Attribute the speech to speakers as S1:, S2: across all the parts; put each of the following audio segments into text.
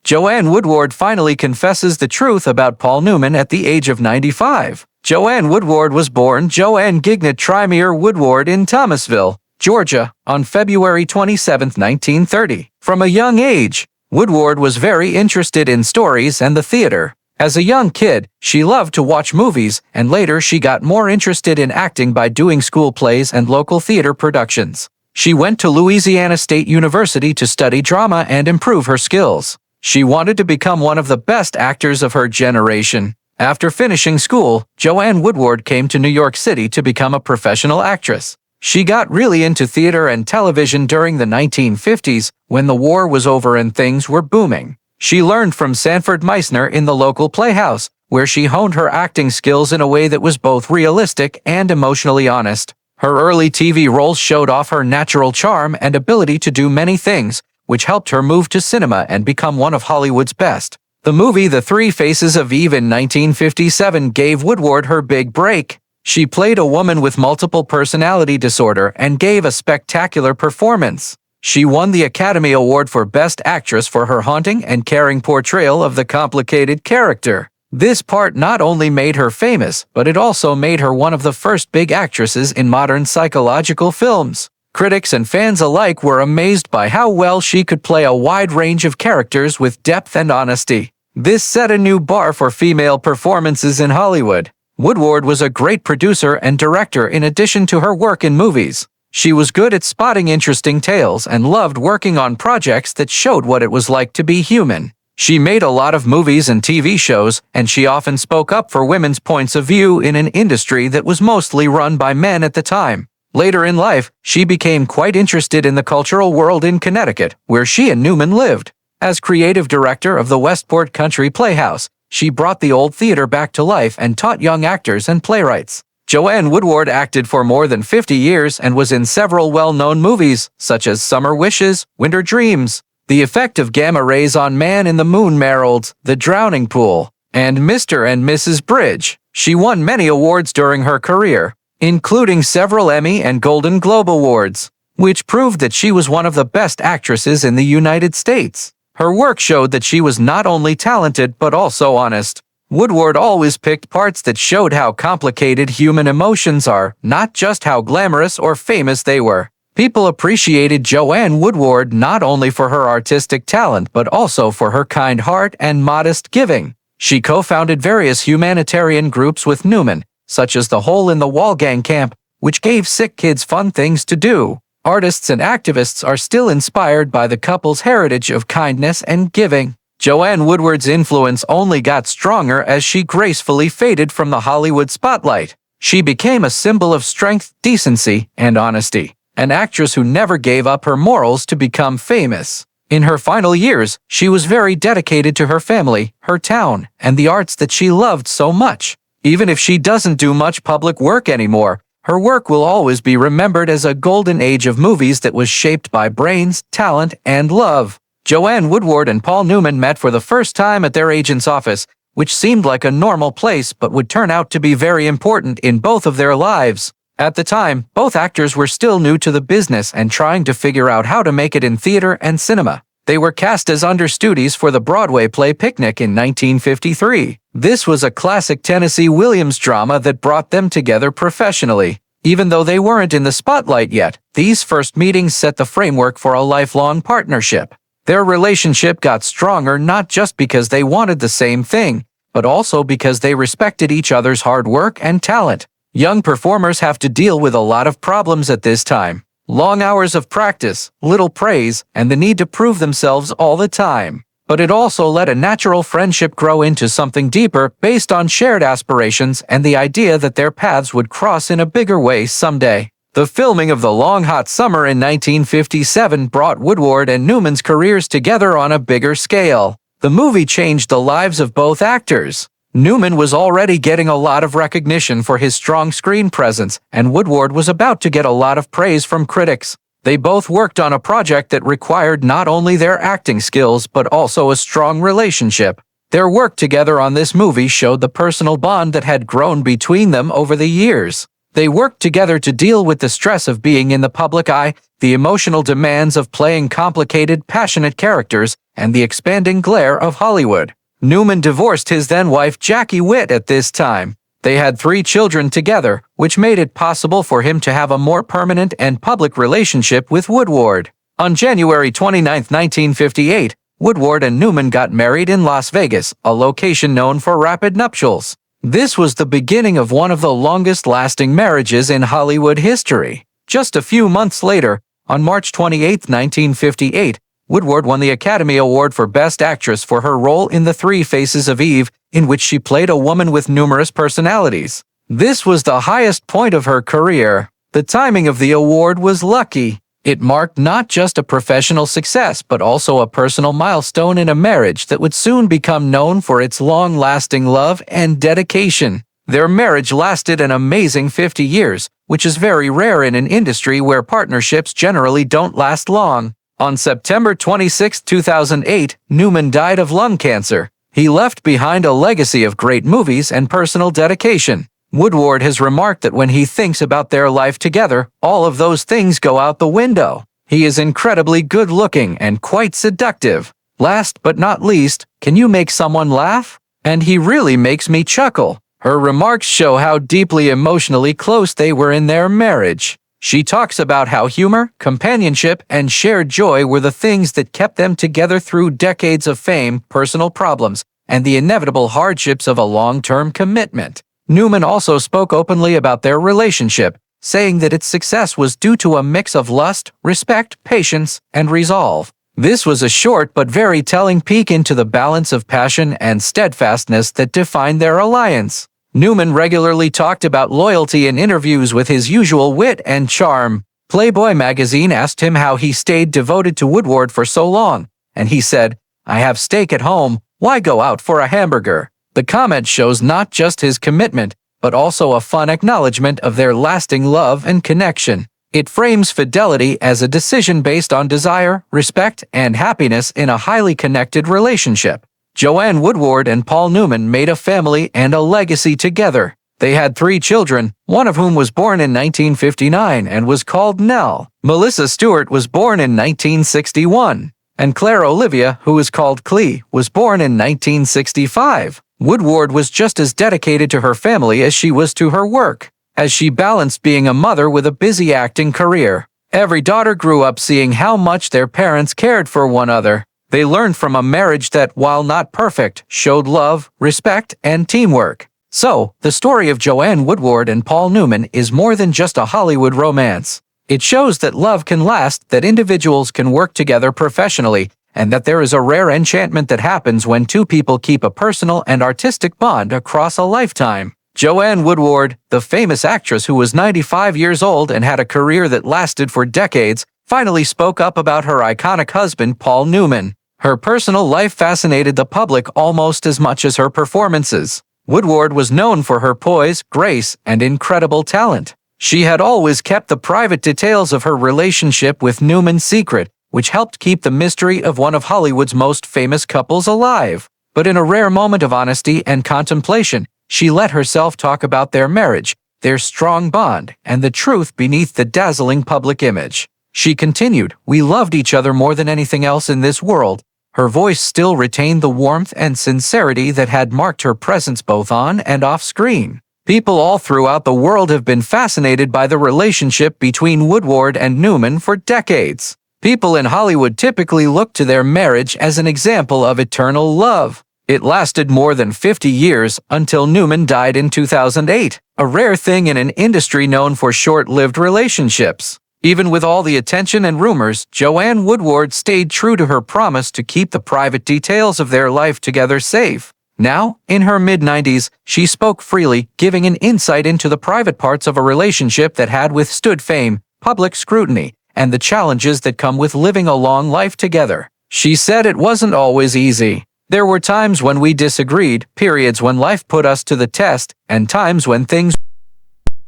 S1: Joanne Woodward finally confesses the truth about Paul Newman at the age of 95. Joanne Woodward was born Joanne Gignett Trimier Woodward in Thomasville, Georgia, on February 27, 1930. From a young age, Woodward was very interested in stories and the theater. As a young kid, she loved to watch movies, and later she got more interested in acting by doing school plays and local theater productions. She went to Louisiana State University to study drama and improve her skills. She wanted to become one of the best actors of her generation. After finishing school, Joanne Woodward came to New York City to become a professional actress. She got really into theater and television during the 1950s, when the war was over and things were booming. She learned from Sanford Meisner in the local playhouse, where she honed her acting skills in a way that was both realistic and emotionally honest. Her early TV roles showed off her natural charm and ability to do many things, which helped her move to cinema and become one of Hollywood's best. The movie The Three Faces of Eve in 1957 gave Woodward her big break. She played a woman with multiple personality disorder and gave a spectacular performance. She won the Academy Award for Best Actress for her haunting and caring portrayal of the complicated character. This part not only made her famous, but it also made her one of the first big actresses in modern psychological films. Critics and fans alike were amazed by how well she could play a wide range of characters with depth and honesty. This set a new bar for female performances in Hollywood. Woodward was a great producer and director in addition to her work in movies. She was good at spotting interesting tales and loved working on projects that showed what it was like to be human. She made a lot of movies and TV shows, and she often spoke up for women's points of view in an industry that was mostly run by men at the time. Later in life, she became quite interested in the cultural world in Connecticut, where she and Newman lived. As creative director of the Westport Country Playhouse, she brought the old theater back to life and taught young actors and playwrights. Joanne Woodward acted for more than 50 years and was in several well-known movies, such as Summer Wishes, Winter Dreams, The Effect of Gamma Rays on Man in the Moon Merrild, The Drowning Pool, and Mr. and Mrs. Bridge. She won many awards during her career, including several Emmy and Golden Globe Awards, which proved that she was one of the best actresses in the United States. Her work showed that she was not only talented but also honest. Woodward always picked parts that showed how complicated human emotions are, not just how glamorous or famous they were. People appreciated Joanne Woodward not only for her artistic talent but also for her kind heart and modest giving. She co-founded various humanitarian groups with Newman, such as the Hole in the Wall Gang Camp, which gave sick kids fun things to do. Artists and activists are still inspired by the couple's heritage of kindness and giving. Joanne Woodward's influence only got stronger as she gracefully faded from the Hollywood spotlight. She became a symbol of strength, decency, and honesty, an actress who never gave up her morals to become famous. In her final years, she was very dedicated to her family, her town, and the arts that she loved so much. Even if she doesn't do much public work anymore, her work will always be remembered as a golden age of movies that was shaped by brains, talent, and love. Joanne Woodward and Paul Newman met for the first time at their agent's office, which seemed like a normal place but would turn out to be very important in both of their lives. At the time, both actors were still new to the business and trying to figure out how to make it in theater and cinema. They were cast as understudies for the Broadway play Picnic in 1953. This was a classic Tennessee Williams drama that brought them together professionally. Even though they weren't in the spotlight yet, these first meetings set the framework for a lifelong partnership. Their relationship got stronger not just because they wanted the same thing, but also because they respected each other's hard work and talent. Young performers have to deal with a lot of problems at this time. Long hours of practice, little praise, and the need to prove themselves all the time. But it also let a natural friendship grow into something deeper based on shared aspirations and the idea that their paths would cross in a bigger way someday. The filming of The Long Hot Summer in 1957 brought Woodward and Newman's careers together on a bigger scale. The movie changed the lives of both actors. Newman was already getting a lot of recognition for his strong screen presence, and Woodward was about to get a lot of praise from critics. They both worked on a project that required not only their acting skills but also a strong relationship. Their work together on this movie showed the personal bond that had grown between them over the years. They worked together to deal with the stress of being in the public eye, the emotional demands of playing complicated, passionate characters, and the expanding glare of Hollywood. Newman divorced his then-wife Jackie Witt at this time. They had 3 children together, which made it possible for him to have a more permanent and public relationship with Woodward. On January 29, 1958, Woodward and Newman got married in Las Vegas, a location known for rapid nuptials. This was the beginning of one of the longest-lasting marriages in Hollywood history. Just a few months later, on March 28, 1958, Woodward won the Academy Award for Best Actress for her role in The Three Faces of Eve, in which she played a woman with numerous personalities. This was the highest point of her career. The timing of the award was lucky. It marked not just a professional success, but also a personal milestone in a marriage that would soon become known for its long-lasting love and dedication. Their marriage lasted an amazing 50 years, which is very rare in an industry where partnerships generally don't last long. On September 26, 2008, Newman died of lung cancer. He left behind a legacy of great movies and personal dedication. Woodward has remarked that when he thinks about their life together, all of those things go out the window. He is incredibly good-looking and quite seductive. Last but not least, can you make someone laugh? And he really makes me chuckle. Her remarks show how deeply emotionally close they were in their marriage. She talks about how humor, companionship, and shared joy were the things that kept them together through decades of fame, personal problems, and the inevitable hardships of a long-term commitment. Newman also spoke openly about their relationship, saying that its success was due to a mix of lust, respect, patience, and resolve. This was a short but very telling peek into the balance of passion and steadfastness that defined their alliance. Newman regularly talked about loyalty in interviews with his usual wit and charm. Playboy magazine asked him how he stayed devoted to Woodward for so long, and he said, "I have steak at home, why go out for a hamburger?" The comment shows not just his commitment, but also a fun acknowledgement of their lasting love and connection. It frames fidelity as a decision based on desire, respect, and happiness in a highly connected relationship. Joanne Woodward and Paul Newman made a family and a legacy together. They had 3 children, one of whom was born in 1959 and was called Nell. Melissa Stewart was born in 1961, and Claire Olivia, who is called Clee, was born in 1965. Woodward was just as dedicated to her family as she was to her work, as she balanced being a mother with a busy acting career. Every daughter grew up seeing how much their parents cared for one another. They learned from a marriage that, while not perfect, showed love, respect, and teamwork. So, the story of Joanne Woodward and Paul Newman is more than just a Hollywood romance. It shows that love can last, that individuals can work together professionally, and that there is a rare enchantment that happens when 2 people keep a personal and artistic bond across a lifetime. Joanne Woodward, the famous actress who was 95 years old and had a career that lasted for decades, finally spoke up about her iconic husband, Paul Newman. Her personal life fascinated the public almost as much as her performances. Woodward was known for her poise, grace, and incredible talent. She had always kept the private details of her relationship with Newman secret, which helped keep the mystery of one of Hollywood's most famous couples alive. But in a rare moment of honesty and contemplation, she let herself talk about their marriage, their strong bond, and the truth beneath the dazzling public image. She continued, "We loved each other more than anything else in this world." Her voice still retained the warmth and sincerity that had marked her presence both on and off screen. People all throughout the world have been fascinated by the relationship between Woodward and Newman for decades. People in Hollywood typically look to their marriage as an example of eternal love. It lasted more than 50 years until Newman died in 2008, a rare thing in an industry known for short-lived relationships. Even with all the attention and rumors, Joanne Woodward stayed true to her promise to keep the private details of their life together safe. Now, in her mid-90s, she spoke freely, giving an insight into the private parts of a relationship that had withstood fame, public scrutiny, and the challenges that come with living a long life together. She said it wasn't always easy. There were times when we disagreed, periods when life put us to the test, and times when things.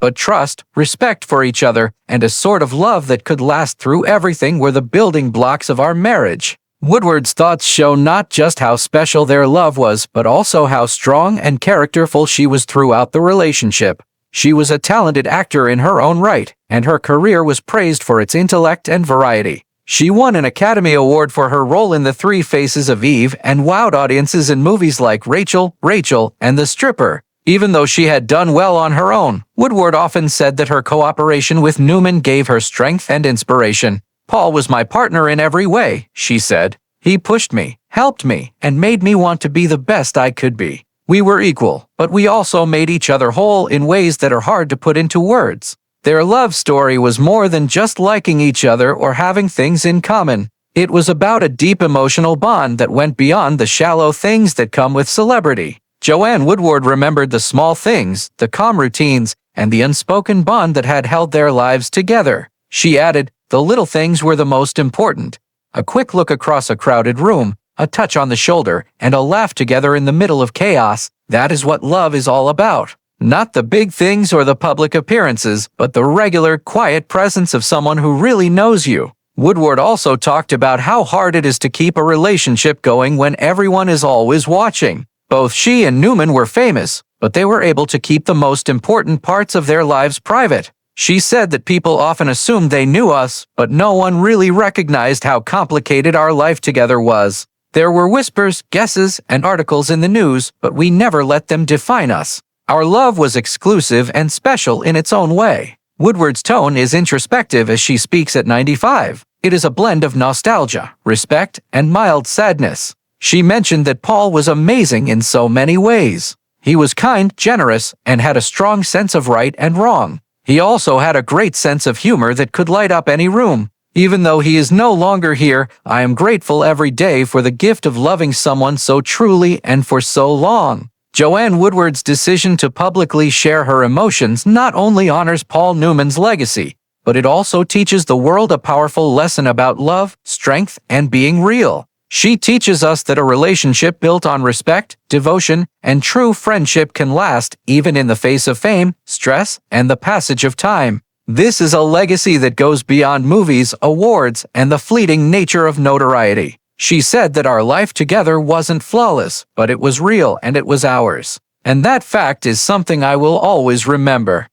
S1: But trust, respect for each other, and a sort of love that could last through everything were the building blocks of our marriage. Woodward's thoughts show not just how special their love was, but also how strong and characterful she was throughout the relationship. She was a talented actor in her own right, and her career was praised for its intellect and variety. She won an Academy Award for her role in The Three Faces of Eve and wowed audiences in movies like Rachel, and The Stripper. Even though she had done well on her own, Woodward often said that her cooperation with Newman gave her strength and inspiration. "Paul was my partner in every way," she said. "He pushed me, helped me, and made me want to be the best I could be. We were equal, but we also made each other whole in ways that are hard to put into words." Their love story was more than just liking each other or having things in common. It was about a deep emotional bond that went beyond the shallow things that come with celebrity. Joanne Woodward remembered the small things, the calm routines, and the unspoken bond that had held their lives together. She added, "The little things were the most important. A quick look across a crowded room, a touch on the shoulder, and a laugh together in the middle of chaos. That is what love is all about. Not the big things or the public appearances, but the regular, quiet presence of someone who really knows you." Woodward also talked about how hard it is to keep a relationship going when everyone is always watching. Both she and Newman were famous, but they were able to keep the most important parts of their lives private. She said that people often assumed they knew us, but no one really recognized how complicated our life together was. There were whispers, guesses, and articles in the news, but we never let them define us. Our love was exclusive and special in its own way. Woodward's tone is introspective as she speaks at 95. It is a blend of nostalgia, respect, and mild sadness. She mentioned that Paul was amazing in so many ways. He was kind, generous, and had a strong sense of right and wrong. He also had a great sense of humor that could light up any room. "Even though he is no longer here, I am grateful every day for the gift of loving someone so truly and for so long." Joanne Woodward's decision to publicly share her emotions not only honors Paul Newman's legacy, but it also teaches the world a powerful lesson about love, strength, and being real. She teaches us that a relationship built on respect, devotion, and true friendship can last even in the face of fame, stress, and the passage of time. This is a legacy that goes beyond movies, awards, and the fleeting nature of notoriety. She said that our life together wasn't flawless, but it was real and it was ours. And that fact is something I will always remember.